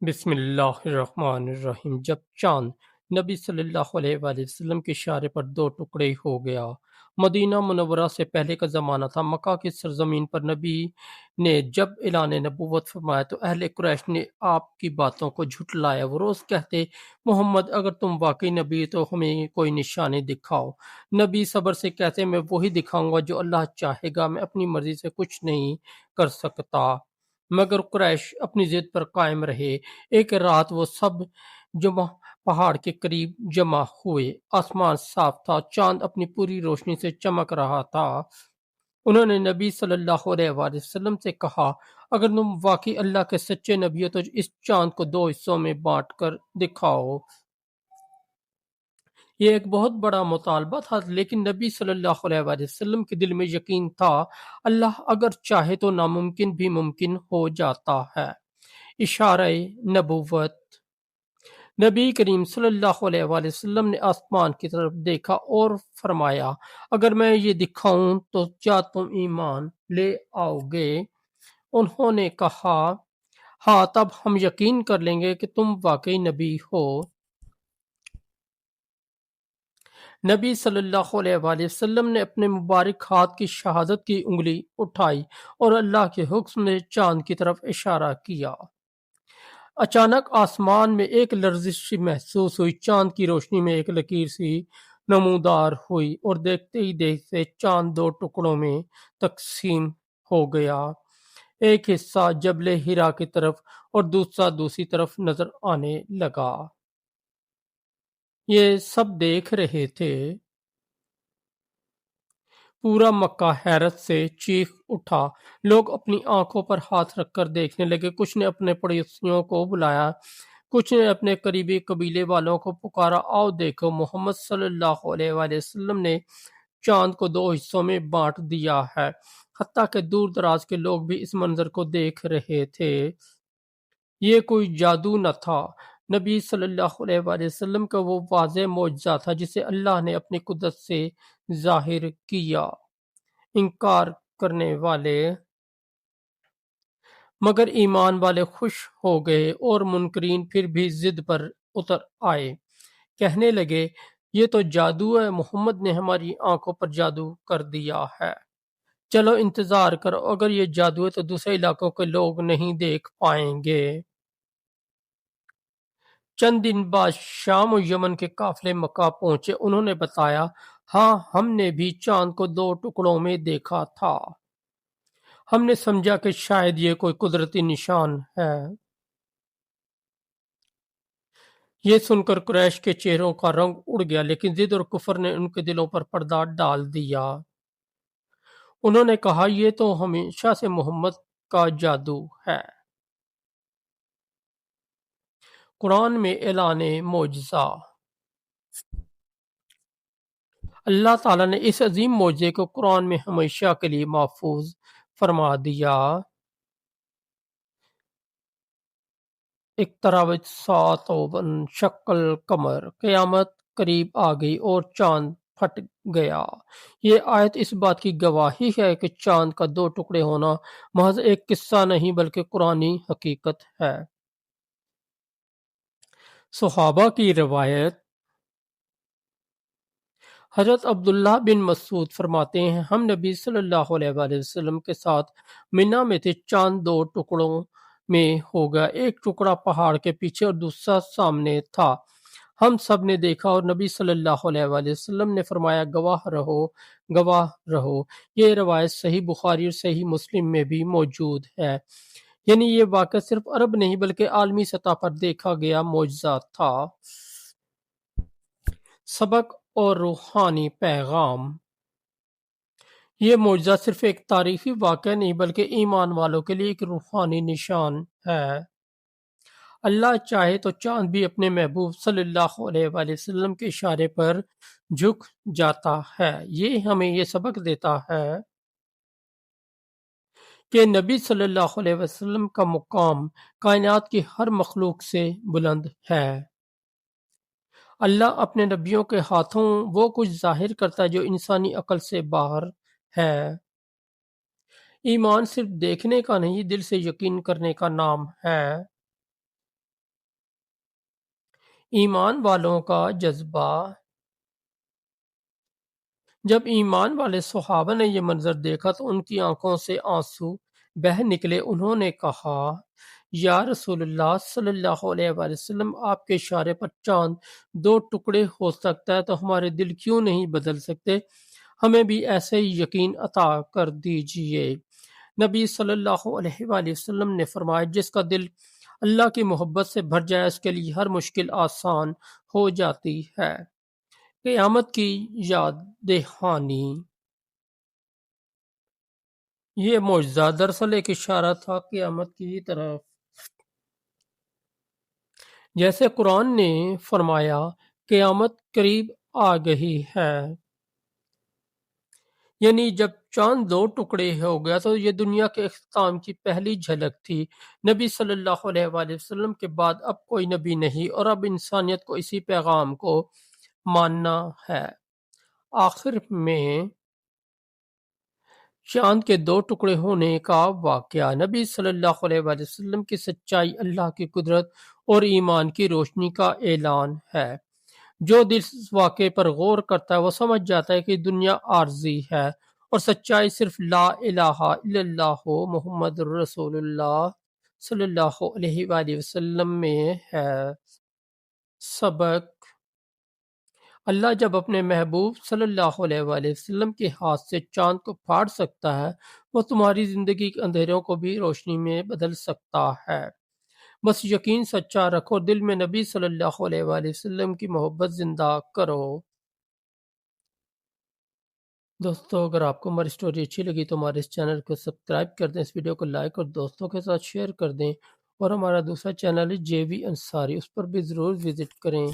بسم اللہ الرحمن الرحیم۔ جب چاند نبی صلی اللہ علیہ وآلہ وسلم کے اشارے پر دو ٹکڑے ہو گیا، مدینہ منورہ سے پہلے کا زمانہ تھا۔ مکہ کی سرزمین پر نبی نے جب اعلان نبوت فرمایا تو اہل قریش نے آپ کی باتوں کو جھٹلایا۔ وہ روز کہتے، محمد اگر تم واقعی نبی تو ہمیں کوئی نشانی دکھاؤ۔ نبی صبر سے کہتے، میں وہی دکھاؤں گا جو اللہ چاہے گا، میں اپنی مرضی سے کچھ نہیں کر سکتا۔ مگر قریش اپنی ضد پر قائم رہے۔ ایک رات وہ سب جمع پہاڑ کے قریب جمع ہوئے۔ آسمان صاف تھا، چاند اپنی پوری روشنی سے چمک رہا تھا۔ انہوں نے نبی صلی اللہ علیہ وآلہ وسلم سے کہا، اگر تم واقعی اللہ کے سچے نبی ہو تو اس چاند کو دو حصوں میں بانٹ کر دکھاؤ۔ یہ ایک بہت بڑا مطالبہ تھا، لیکن نبی صلی اللہ علیہ وآلہ وسلم کے دل میں یقین تھا، اللہ اگر چاہے تو ناممکن بھی ممکن ہو جاتا ہے۔ اشارہ نبوت۔ نبی کریم صلی اللہ علیہ وآلہ وسلم نے آسمان کی طرف دیکھا اور فرمایا، اگر میں یہ دکھاؤں تو کیا تم ایمان لے آؤ گے؟ انہوں نے کہا، ہاں، تب ہم یقین کر لیں گے کہ تم واقعی نبی ہو۔ نبی صلی اللہ علیہ وآلہ وسلم نے اپنے مبارک ہاتھ کی شہادت کی انگلی اٹھائی اور اللہ کے حکم نے چاند کی طرف اشارہ کیا۔ اچانک آسمان میں ایک لرزش سی محسوس ہوئی، چاند کی روشنی میں ایک لکیر سی نمودار ہوئی اور دیکھتے ہی دیکھتے چاند دو ٹکڑوں میں تقسیم ہو گیا۔ ایک حصہ جبل ہرا کی طرف اور دوسرا دوسری طرف نظر آنے لگا۔ یہ سب دیکھ رہے تھے۔ پورا مکہ حیرت سے چیخ اٹھا۔ لوگ اپنی آنکھوں پر ہاتھ رکھ کر دیکھنے لگے۔ کچھ نے اپنے پڑوسیوں کو بلایا، کچھ نے اپنے قریبی قبیلے والوں کو پکارا، آؤ دیکھو، محمد صلی اللہ علیہ وآلہ وسلم نے چاند کو دو حصوں میں بانٹ دیا ہے۔ حتیٰ کہ دور دراز کے لوگ بھی اس منظر کو دیکھ رہے تھے۔ یہ کوئی جادو نہ تھا، نبی صلی اللہ علیہ وآلہ وسلم کا وہ واضح معجزہ تھا جسے اللہ نے اپنی قدرت سے ظاہر کیا۔ انکار کرنے والے مگر ایمان والے خوش ہو گئے اور منکرین پھر بھی ضد پر اتر آئے۔ کہنے لگے، یہ تو جادو ہے، محمد نے ہماری آنکھوں پر جادو کر دیا ہے۔ چلو انتظار کرو، اگر یہ جادو ہے تو دوسرے علاقوں کے لوگ نہیں دیکھ پائیں گے۔ چند دن بعد شام و یمن کے قافلے مکہ پہنچے۔ انہوں نے بتایا، ہاں، ہم نے بھی چاند کو دو ٹکڑوں میں دیکھا تھا۔ ہم نے سمجھا کہ شاید یہ کوئی قدرتی نشان ہے۔ یہ سن کر قریش کے چہروں کا رنگ اڑ گیا، لیکن ضد اور کفر نے ان کے دلوں پر پردہ ڈال دیا۔ انہوں نے کہا، یہ تو ہمیشہ سے محمد کا جادو ہے۔ قرآن میں اعلان معجزہ۔ اللہ تعالیٰ نے اس عظیم معجزے کو قرآن میں ہمیشہ کے لیے محفوظ فرما دیا۔ اقتربت الساعۃ وانشق القمر، قیامت قریب آ گئی اور چاند پھٹ گیا۔ یہ آیت اس بات کی گواہی ہے کہ چاند کا دو ٹکڑے ہونا محض ایک قصہ نہیں بلکہ قرآنی حقیقت ہے۔ صحابہ کی روایت۔ حضرت عبداللہ بن مسعود فرماتے ہیں، ہم نبی صلی اللہ علیہ وآلہ وسلم کے ساتھ منا میں تھے۔ چاند دو ٹکڑوں میں ہو گیا، ایک ٹکڑا پہاڑ کے پیچھے اور دوسرا سامنے تھا۔ ہم سب نے دیکھا اور نبی صلی اللہ علیہ وآلہ وسلم نے فرمایا، گواہ رہو، گواہ رہو۔ یہ روایت صحیح بخاری اور صحیح مسلم میں بھی موجود ہے۔ یعنی یہ واقعہ صرف عرب نہیں بلکہ عالمی سطح پر دیکھا گیا معجزہ تھا۔ سبق اور روحانی پیغام۔ یہ معجزہ صرف ایک تاریخی واقعہ نہیں بلکہ ایمان والوں کے لیے ایک روحانی نشان ہے۔ اللہ چاہے تو چاند بھی اپنے محبوب صلی اللہ علیہ وآلہ وسلم کے اشارے پر جھک جاتا ہے۔ یہ ہمیں یہ سبق دیتا ہے کہ نبی صلی اللہ علیہ وسلم کا مقام کائنات کی ہر مخلوق سے بلند ہے۔ اللہ اپنے نبیوں کے ہاتھوں وہ کچھ ظاہر کرتا ہے جو انسانی عقل سے باہر ہے۔ ایمان صرف دیکھنے کا نہیں، دل سے یقین کرنے کا نام ہے۔ ایمان والوں کا جذبہ۔ جب ایمان والے صحابہ نے یہ منظر دیکھا تو ان کی آنکھوں سے آنسو بہہ نکلے۔ انہوں نے کہا، یا رسول اللہ صلی اللہ علیہ وآلہ وسلم، آپ کے اشارے پر چاند دو ٹکڑے ہو سکتا ہے تو ہمارے دل کیوں نہیں بدل سکتے؟ ہمیں بھی ایسے ہی یقین عطا کر دیجئے۔ نبی صلی اللہ علیہ وآلہ وسلم نے فرمایا، جس کا دل اللہ کی محبت سے بھر جائے اس کے لیے ہر مشکل آسان ہو جاتی ہے۔ قیامت کی یاد دہانی۔ یہ معجزہ دراصل ایک اشارہ تھا قیامت کی طرف۔ جیسے قرآن نے فرمایا، قیامت قریب آ گئی ہے، یعنی جب چاند دو ٹکڑے ہو گیا تو یہ دنیا کے اختتام کی پہلی جھلک تھی۔ نبی صلی اللہ علیہ وآلہ وسلم کے بعد اب کوئی نبی نہیں، اور اب انسانیت کو اسی پیغام کو ماننا ہے۔ آخر میں چاند کے دو ٹکڑے ہونے کا واقعہ نبی صلی اللہ علیہ وآلہ وسلم کی سچائی، اللہ کی قدرت اور ایمان کی روشنی کا اعلان ہے۔ جو دل اس واقعے پر غور کرتا ہے وہ سمجھ جاتا ہے کہ دنیا عارضی ہے اور سچائی صرف لا الہ الا اللہ محمد رسول اللہ صلی اللہ علیہ وآلہ وسلم میں ہے۔ سبق: اللہ جب اپنے محبوب صلی اللہ علیہ وآلہ وسلم کے ہاتھ سے چاند کو پھاڑ سکتا ہے، وہ تمہاری زندگی کے اندھیروں کو بھی روشنی میں بدل سکتا ہے۔ بس یقین سچا رکھو اور دل میں نبی صلی اللہ علیہ وآلہ وسلم کی محبت زندہ کرو۔ دوستو، اگر آپ کو ہماری سٹوری اچھی لگی تو ہمارے اس چینل کو سبسکرائب کر دیں، اس ویڈیو کو لائک اور دوستوں کے ساتھ شیئر کر دیں، اور ہمارا دوسرا چینل ہے جے وی انصاری، اس پر بھی ضرور وزٹ کریں۔